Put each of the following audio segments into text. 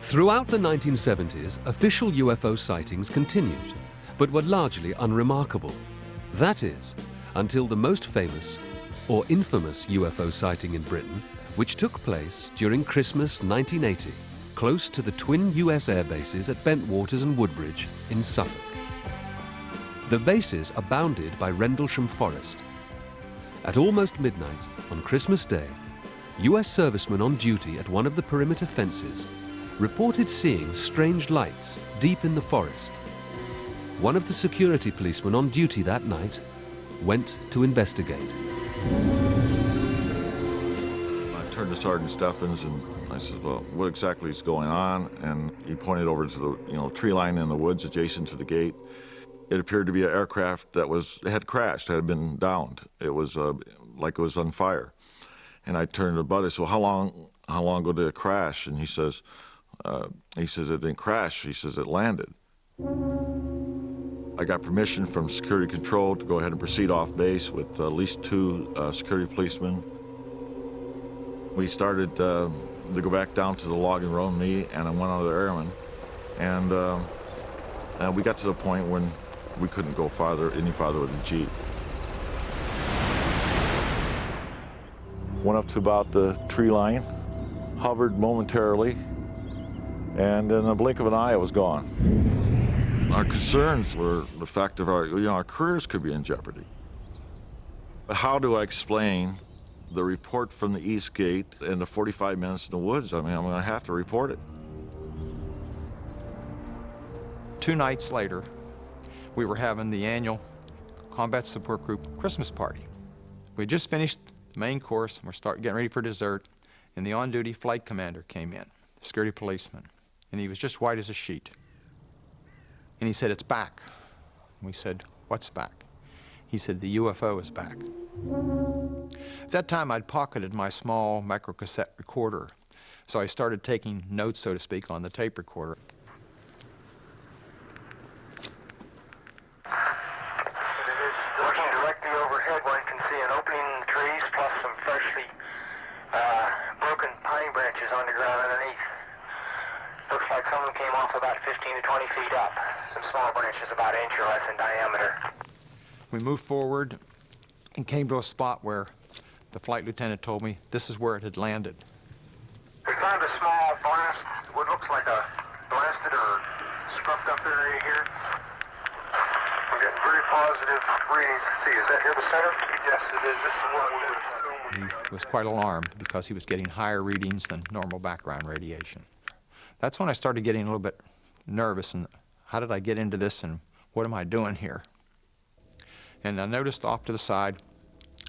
Throughout the 1970s, official UFO sightings continued, but were largely unremarkable. That is, until the most famous, or infamous UFO sighting in Britain, which took place during Christmas 1980, close to the twin US air bases at Bentwaters and Woodbridge in Suffolk. The bases are bounded by Rendlesham Forest. At almost midnight on Christmas Day, US servicemen on duty at one of the perimeter fences reported seeing strange lights deep in the forest. One of the security policemen on duty that night went to investigate. I turned to Sergeant Steffens and I said, well, what exactly is going on? And he pointed over to the tree line in the woods adjacent to the gate. It appeared to be an aircraft that had crashed, had been downed. It was like it was on fire. And I turned to Bud, I said, well, how long ago did it crash? And he says, it didn't crash. He says, it landed. I got permission from security control to go ahead and proceed off base with at least 2 security policemen. We started to go back down to the logging road, me and one other airman. And we got to the point when we couldn't go any farther with the Jeep. Went up to about the tree line, hovered momentarily, and in a blink of an eye, it was gone. Our concerns were the fact of our careers could be in jeopardy. But how do I explain the report from the East Gate and the 45 minutes in the woods? I mean, I'm going to have to report it. 2 nights later, we were having the annual Combat Support Group Christmas party. We had just finished the main course, and we're getting ready for dessert, and the on-duty flight commander came in, the security policeman, and he was just white as a sheet. And he said, it's back. And we said, what's back? He said, the UFO is back. At that time, I'd pocketed my small microcassette recorder, so I started taking notes, so to speak, on the tape recorder. Looking directly overhead, one can see an opening in the trees, plus some freshly broken pine branches on the ground underneath. Looks like someone came off about 15 to 20 feet up. Some small branches about an inch or less in diameter. We moved forward and came to a spot where the flight lieutenant told me this is where it had landed. We found a small blast, what looks like a blasted or scrubbed up area here. We're getting very positive readings. Let's see, is that here the center? Yes, it is. This is what we were. He was quite alarmed because he was getting higher readings than normal background radiation. That's when I started getting a little bit nervous and how did I get into this and what am I doing here? And I noticed off to the side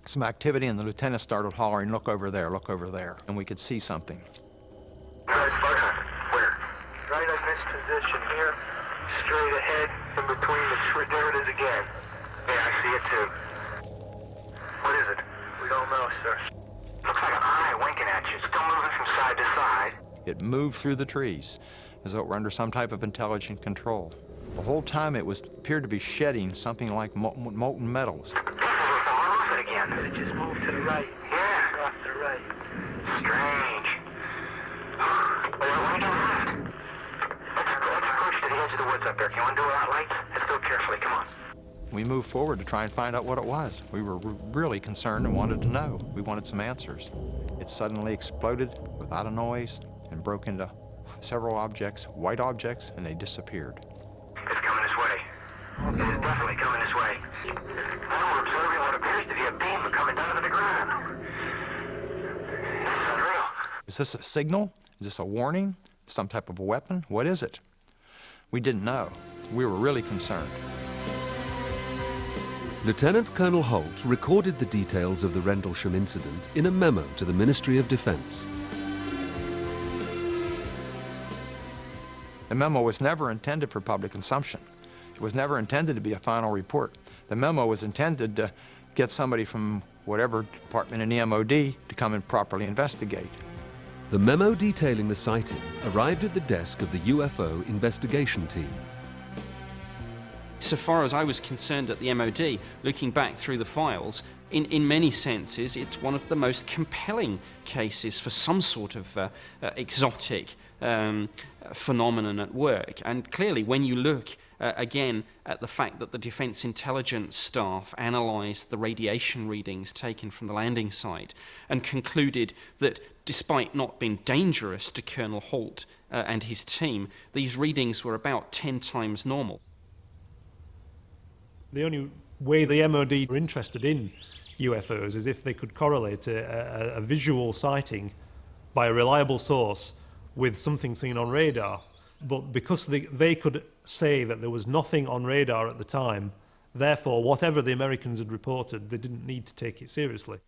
some activity and the lieutenant started hollering, look over there, and we could see something. Where? Right in this position here, straight ahead, in between the tree. There it is again. Yeah, I see it too. What is it? We don't know, sir. Looks like an eye winking at you. It's still moving from side to side. It moved through the trees as though it were under some type of intelligent control. The whole time it appeared to be shedding something like molten metals. The pieces were falling off it again. It just moved to the right. Yeah. Off to the right. Strange. What are we doing left? Let's approach to the edge of the woods up there. Can you undo our lights? Let's do it carefully. Come on. We moved forward to try and find out what it was. We were really concerned and wanted to know. We wanted some answers. It suddenly exploded without a noise and broke into several objects, white objects, and they disappeared. It's coming this way. It is definitely coming this way. Now we're observing what appears to be a beam coming down to the ground. This is unreal. Is this a signal? Is this a warning? Some type of a weapon? What is it? We didn't know. We were really concerned. Lieutenant Colonel Holt recorded the details of the Rendlesham incident in a memo to the Ministry of Defense. The memo was never intended for public consumption. It was never intended to be a final report. The memo was intended to get somebody from whatever department in the MOD to come and properly investigate. The memo detailing the sighting arrived at the desk of the UFO investigation team. So far as I was concerned at the MOD, looking back through the files, in many senses, it's one of the most compelling cases for some sort of exotic phenomenon at work. And clearly, when you look again at the fact that the Defence Intelligence staff analysed the radiation readings taken from the landing site and concluded that despite not being dangerous to Colonel Holt and his team, these readings were about 10 times normal. The only way the MOD were interested in UFOs is if they could correlate a visual sighting by a reliable source with something seen on radar. But because they could say that there was nothing on radar at the time, therefore whatever the Americans had reported, they didn't need to take it seriously.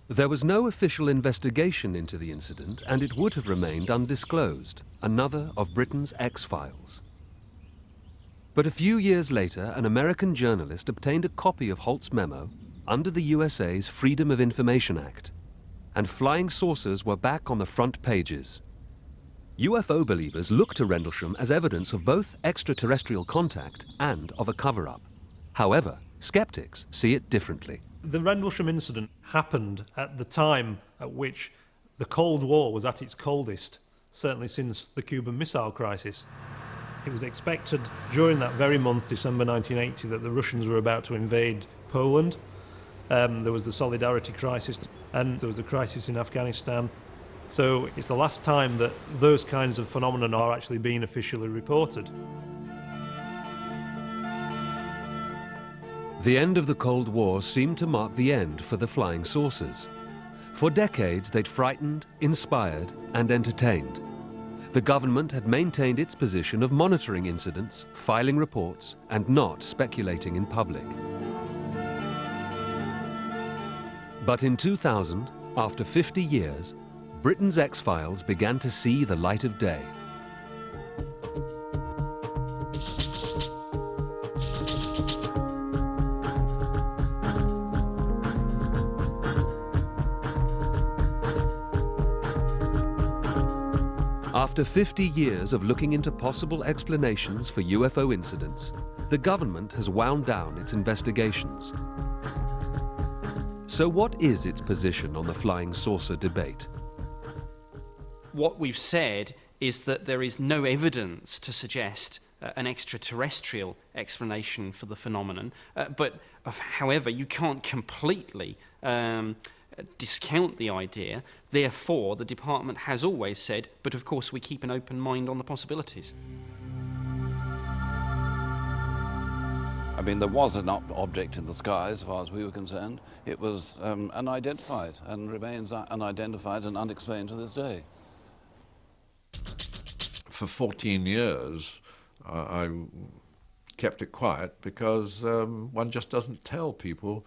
There was no official investigation into the incident, and it would have remained undisclosed, another of Britain's X-Files. But a few years later, an American journalist obtained a copy of Holt's memo under the USA's Freedom of Information Act, and flying saucers were back on the front pages. UFO believers look to Rendlesham as evidence of both extraterrestrial contact and of a cover-up. However, skeptics see it differently. The Rendlesham incident happened at the time at which the Cold War was at its coldest, certainly since the Cuban Missile Crisis. It was expected during that very month, December 1980, that the Russians were about to invade Poland. There was the Solidarity crisis, and there was the crisis in Afghanistan. So it's the last time that those kinds of phenomena are actually being officially reported. The end of the Cold War seemed to mark the end for the flying saucers. For decades, they'd frightened, inspired, and entertained. The government had maintained its position of monitoring incidents, filing reports, and not speculating in public. But in 2000, after 50 years, Britain's X-Files began to see the light of day. After 50 years of looking into possible explanations for UFO incidents, the government has wound down its investigations. So what is its position on the flying saucer debate? What we've said is that there is no evidence to suggest an extraterrestrial explanation for the phenomenon, however, you can't completely discount the idea. Therefore, the department has always said, but of course we keep an open mind on the possibilities. I mean, there was an object in the sky as far as we were concerned. It was unidentified and remains unidentified and unexplained to this day. For 14 years, I kept it quiet because one just doesn't tell people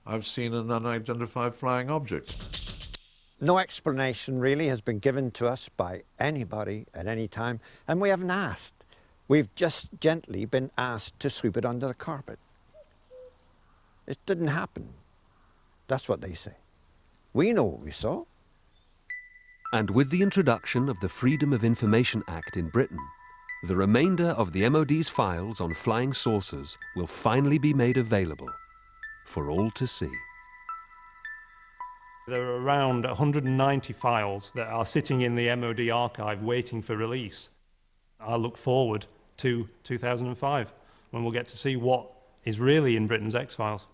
I've seen an unidentified flying object. No explanation really has been given to us by anybody at any time, and we haven't asked. We've just gently been asked to sweep it under the carpet. It didn't happen. That's what they say. We know what we saw. And with the introduction of the Freedom of Information Act in Britain, the remainder of the MOD's files on flying saucers will finally be made available for all to see. There are around 190 files that are sitting in the MOD archive waiting for release. I look forward to 2005, when we'll get to see what is really in Britain's X-Files.